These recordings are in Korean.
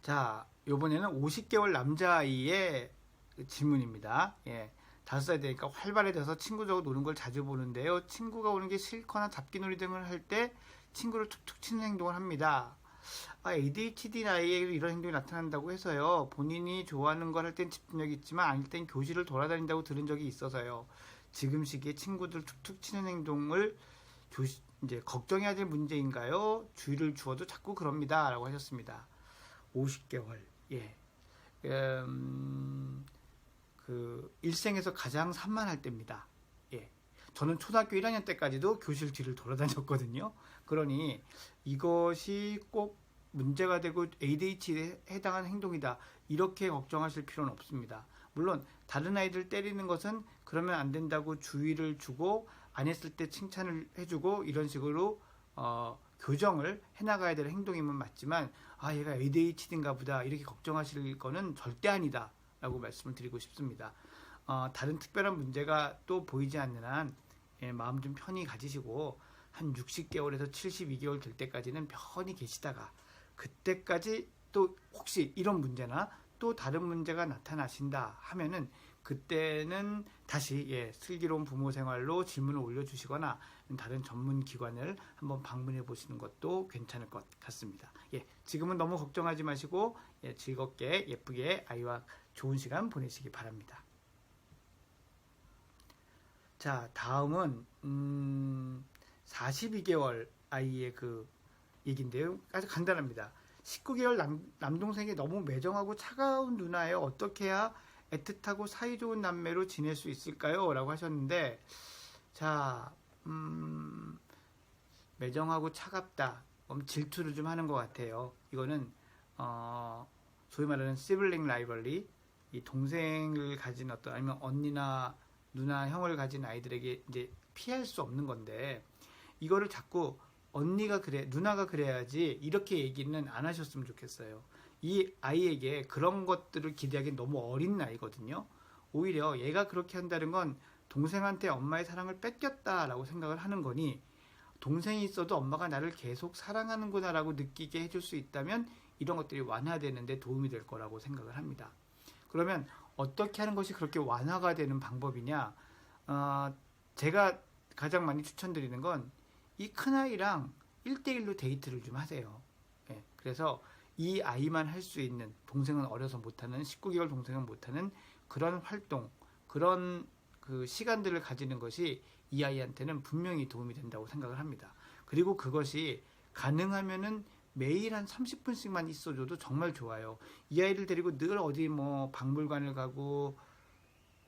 자, 요번에는 50개월 남자아이의 질문입니다. 예. 5살 되니까 활발해져서 친구들하고 노는 걸 자주 보는데요. 친구가 오는 게 싫거나 잡기놀이 등을 할 때 친구를 툭툭 치는 행동을 합니다. ADHD 나이에 이런 행동이 나타난다고 해서요. 본인이 좋아하는 걸 할 땐 집중력이 있지만 아닐 땐 교실을 돌아다닌다고 들은 적이 있어서요. 지금 시기에 친구들 툭툭 치는 행동을 이제 걱정해야 될 문제인가요? 주의를 주어도 자꾸 그럽니다. 라고 하셨습니다. 50개월. 예. 일생에서 가장 산만할 때입니다. 예. 저는 초등학교 1학년 때까지도 교실 뒤를 돌아다녔거든요. 그러니 이것이 꼭 문제가 되고 ADHD에 해당하는 행동이다. 이렇게 걱정하실 필요는 없습니다. 물론 다른 아이들 때리는 것은 그러면 안 된다고 주의를 주고 안 했을 때 칭찬을 해주고 이런 식으로 교정을 해나가야 될 행동임은 맞지만 얘가 ADHD인가 보다 이렇게 걱정하실 거는 절대 아니다 라고 말씀을 드리고 싶습니다. 다른 특별한 문제가 또 보이지 않는 한 마음 좀 편히 가지시고 한 60개월에서 72개월 될 때까지는 편히 계시다가 그때까지 또 혹시 이런 문제나 또 다른 문제가 나타나신다 하면은 그때는 다시 슬기로운 부모 생활로 질문을 올려주시거나 다른 전문 기관을 한번 방문해 보시는 것도 괜찮을 것 같습니다. 지금은 너무 걱정하지 마시고 즐겁게 예쁘게 아이와 좋은 시간 보내시기 바랍니다. 자, 다음은 42개월 아이의 그 얘기인데요. 아주 간단합니다. 19개월 남동생이 너무 매정하고 차가운 누나에 어떻게 해야 애틋하고 사이좋은 남매로 지낼 수 있을까요? 라고 하셨는데, 자, 매정하고 차갑다. 질투를 좀 하는 것 같아요. 이거는 소위 말하는 시블링 라이벌리, 이 동생을 가진 어떤 아니면 언니나 누나, 형을 가진 아이들에게 이제 피할 수 없는 건데 이거를 자꾸 언니가 그래, 누나가 그래야지 이렇게 얘기는 안 하셨으면 좋겠어요. 이 아이에게 그런 것들을 기대하기엔 너무 어린 나이거든요. 오히려 얘가 그렇게 한다는 건 동생한테 엄마의 사랑을 뺏겼다라고 생각을 하는 거니 동생이 있어도 엄마가 나를 계속 사랑하는구나 라고 느끼게 해줄 수 있다면 이런 것들이 완화되는데 도움이 될 거라고 생각을 합니다. 그러면 어떻게 하는 것이 그렇게 완화가 되는 방법이냐? 제가 가장 많이 추천드리는 건 이 큰아이랑 1대1로 데이트를 좀 하세요. 그래서 이 아이만 할 수 있는, 동생은 어려서 못하는, 19개월 동생은 못하는 그런 활동, 그런 그 시간들을 가지는 것이 이 아이한테는 분명히 도움이 된다고 생각을 합니다. 그리고 그것이 가능하면은 매일 한 30분씩만 있어줘도 정말 좋아요. 이 아이를 데리고 늘 어디 뭐 박물관을 가고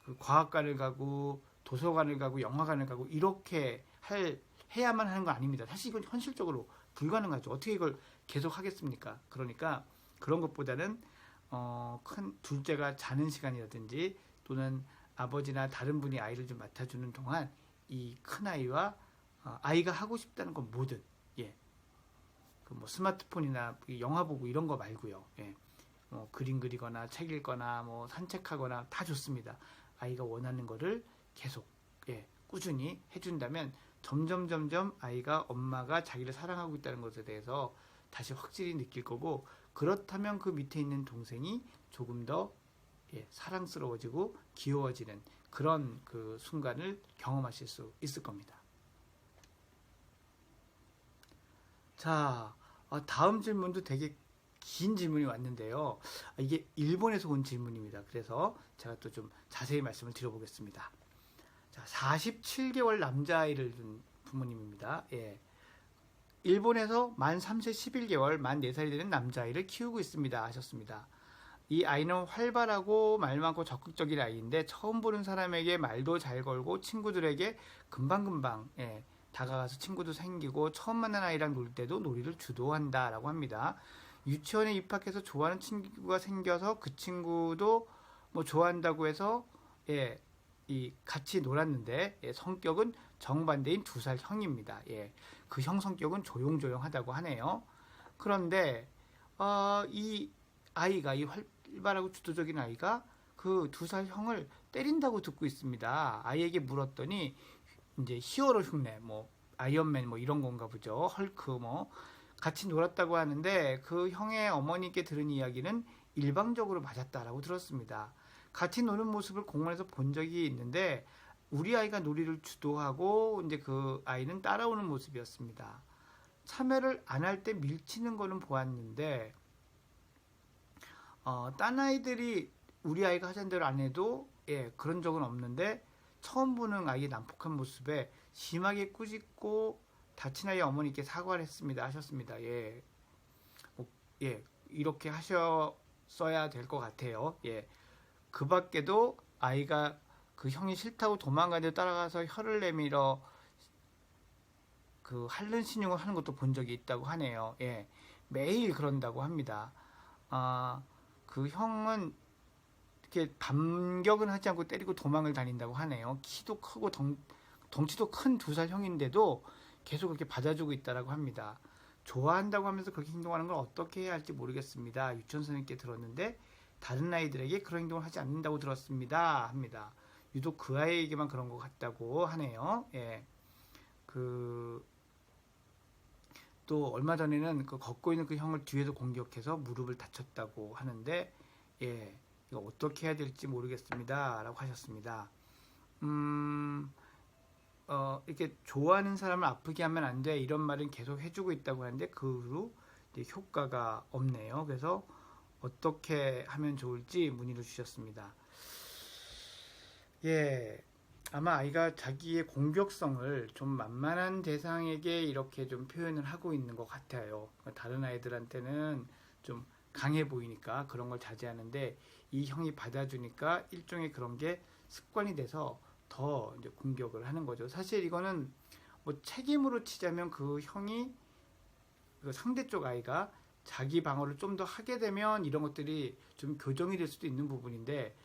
그 과학관을 가고 도서관을 가고 영화관을 가고 이렇게 해야만 하는 거 아닙니다. 사실 이건 현실적으로 불가능하죠. 어떻게 이걸 계속 하겠습니까? 그러니까 그런 것보다는 큰 둘째가 자는 시간이라든지 또는 아버지나 다른 분이 아이를 좀 맡아주는 동안 이 큰아이와 아이가 하고 싶다는 건 뭐든 그 뭐 스마트폰이나 영화 보고 이런 거 말고요. 뭐 그림 그리거나 책 읽거나 뭐 산책하거나 다 좋습니다. 아이가 원하는 거를 계속 꾸준히 해준다면 점점 아이가 엄마가 자기를 사랑하고 있다는 것에 대해서 다시 확실히 느낄 거고 그렇다면 그 밑에 있는 동생이 조금 더 사랑스러워지고 귀여워지는 그런 그 순간을 경험하실 수 있을 겁니다. 자, 다음 질문도 되게 긴 질문이 왔는데요. 이게 일본에서 온 질문입니다. 그래서 제가 또 좀 자세히 말씀을 드려보겠습니다. 자, 47개월 남자아이를 둔 부모님입니다. 일본에서 만 3세 11개월, 만 4살이 되는 남자아이를 키우고 있습니다. 하셨습니다. 이 아이는 활발하고 말 많고 적극적인 아이인데 처음 보는 사람에게 말도 잘 걸고 친구들에게 금방금방 다가가서 친구도 생기고 처음 만난 아이랑 놀 때도 놀이를 주도한다 라고 합니다. 유치원에 입학해서 좋아하는 친구가 생겨서 그 친구도 뭐 좋아한다고 해서 같이 놀았는데 성격은 정반대인 2살 형입니다. 그 형 성격은 조용조용하다고 하네요. 그런데 이 아이가 이 활발하고 주도적인 아이가 그 2살 형을 때린다고 듣고 있습니다. 아이에게 물었더니 이제 히어로 흉내, 뭐 아이언맨 뭐 이런 건가 보죠. 헐크 뭐 같이 놀았다고 하는데 그 형의 어머니께 들은 이야기는 일방적으로 맞았다라고 들었습니다. 같이 노는 모습을 공원에서 본 적이 있는데 우리 아이가 놀이를 주도하고 이제 그 아이는 따라오는 모습이었습니다. 참여를 안 할 때 밀치는 거는 보았는데 딴 아이들이 우리 아이가 하자는 대로 안 해도 그런 적은 없는데 처음 보는 아이의 난폭한 모습에 심하게 꾸짖고 다친 아이 어머니께 사과를 했습니다. 하셨습니다. 이렇게 하셨어야 될 것 같아요. 그 밖에도 아이가 그 형이 싫다고 도망가는데 따라가서 혀를 내밀어 그 핥는 신용을 하는 것도 본 적이 있다고 하네요. 매일 그런다고 합니다. 그 형은 이렇게 반격은 하지 않고 때리고 도망을 다닌다고 하네요. 키도 크고 덩치도 큰 2살 형인데도 계속 그렇게 받아주고 있다라고 합니다. 좋아한다고 하면서 그렇게 행동하는 걸 어떻게 해야 할지 모르겠습니다. 유치원 선생님께 들었는데 다른 아이들에게 그런 행동을 하지 않는다고 들었습니다. 합니다. 유독 그 아이에게만 그런 것 같다고 하네요. 또 얼마 전에는 그 걷고 있는 그 형을 뒤에서 공격해서 무릎을 다쳤다고 하는데 이거 어떻게 해야 될지 모르겠습니다. 라고 하셨습니다. 이렇게 좋아하는 사람을 아프게 하면 안 돼. 이런 말은 계속 해주고 있다고 하는데 그 후로 효과가 없네요. 그래서 어떻게 하면 좋을지 문의를 주셨습니다. 아마 아이가 자기의 공격성을 좀 만만한 대상에게 이렇게 좀 표현을 하고 있는 것 같아요. 다른 아이들한테는 좀 강해 보이니까 그런 걸 자제하는데 이 형이 받아주니까 일종의 그런 게 습관이 돼서 더 이제 공격을 하는 거죠. 사실 이거는 뭐 책임으로 치자면 그 형이 그 상대 쪽 아이가 자기 방어를 좀 더 하게 되면 이런 것들이 좀 교정이 될 수도 있는 부분인데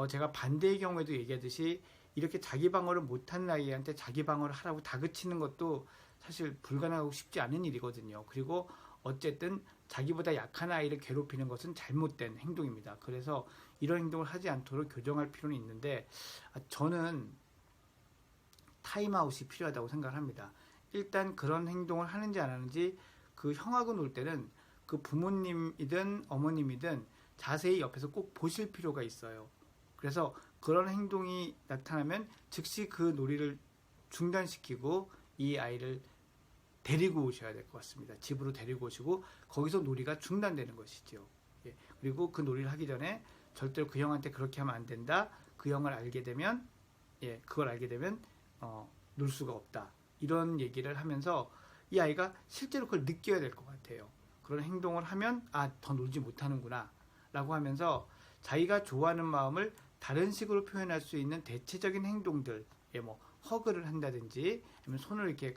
제가 반대의 경우에도 얘기하듯이 이렇게 자기 방어를 못한 아이한테 자기 방어를 하라고 다그치는 것도 사실 불가능하고 쉽지 않은 일이거든요. 그리고 어쨌든 자기보다 약한 아이를 괴롭히는 것은 잘못된 행동입니다. 그래서 이런 행동을 하지 않도록 교정할 필요는 있는데 저는 타임아웃이 필요하다고 생각을 합니다. 일단 그런 행동을 하는지 안 하는지 그 형하고 놀 때는 그 부모님이든 어머님이든 자세히 옆에서 꼭 보실 필요가 있어요. 그래서 그런 행동이 나타나면 즉시 그 놀이를 중단시키고 이 아이를 데리고 오셔야 될 것 같습니다. 집으로 데리고 오시고 거기서 놀이가 중단되는 것이죠. 그리고 그 놀이를 하기 전에 절대로 그 형한테 그렇게 하면 안 된다. 그 형을 알게 되면 그걸 알게 되면 놀 수가 없다. 이런 얘기를 하면서 이 아이가 실제로 그걸 느껴야 될 것 같아요. 그런 행동을 하면 더 놀지 못하는구나 라고 하면서 자기가 좋아하는 마음을 다른 식으로 표현할 수 있는 대체적인 행동들, 뭐 허그를 한다든지 아니면 손을 이렇게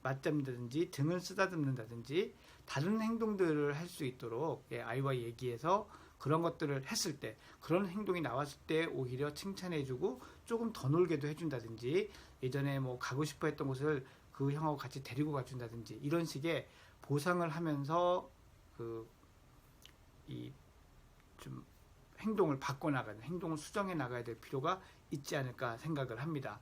맞잡는다든지 등을 쓰다듬는다든지 다른 행동들을 할 수 있도록 아이와 얘기해서 그런 것들을 했을 때 그런 행동이 나왔을 때 오히려 칭찬해주고 조금 더 놀게도 해준다든지 예전에 뭐 가고 싶어 했던 곳을 그 형하고 같이 데리고 가준다든지 이런 식의 보상을 하면서 좀 행동을 바꿔나가는 행동을 수정해 나가야 될 필요가 있지 않을까 생각을 합니다.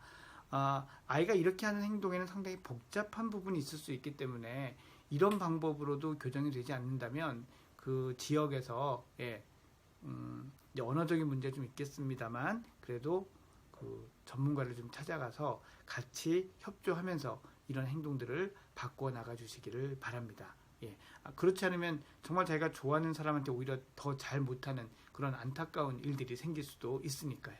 아이가 이렇게 하는 행동에는 상당히 복잡한 부분이 있을 수 있기 때문에 이런 방법으로도 교정이 되지 않는다면 그 지역에서 이제 언어적인 문제 좀 있겠습니다만 그래도 그 전문가를 좀 찾아가서 같이 협조하면서 이런 행동들을 바꿔 나가 주시기를 바랍니다. 그렇지 않으면 정말 자기가 좋아하는 사람한테 오히려 더 잘 못하는 그런 안타까운 일들이 생길 수도 있으니까요.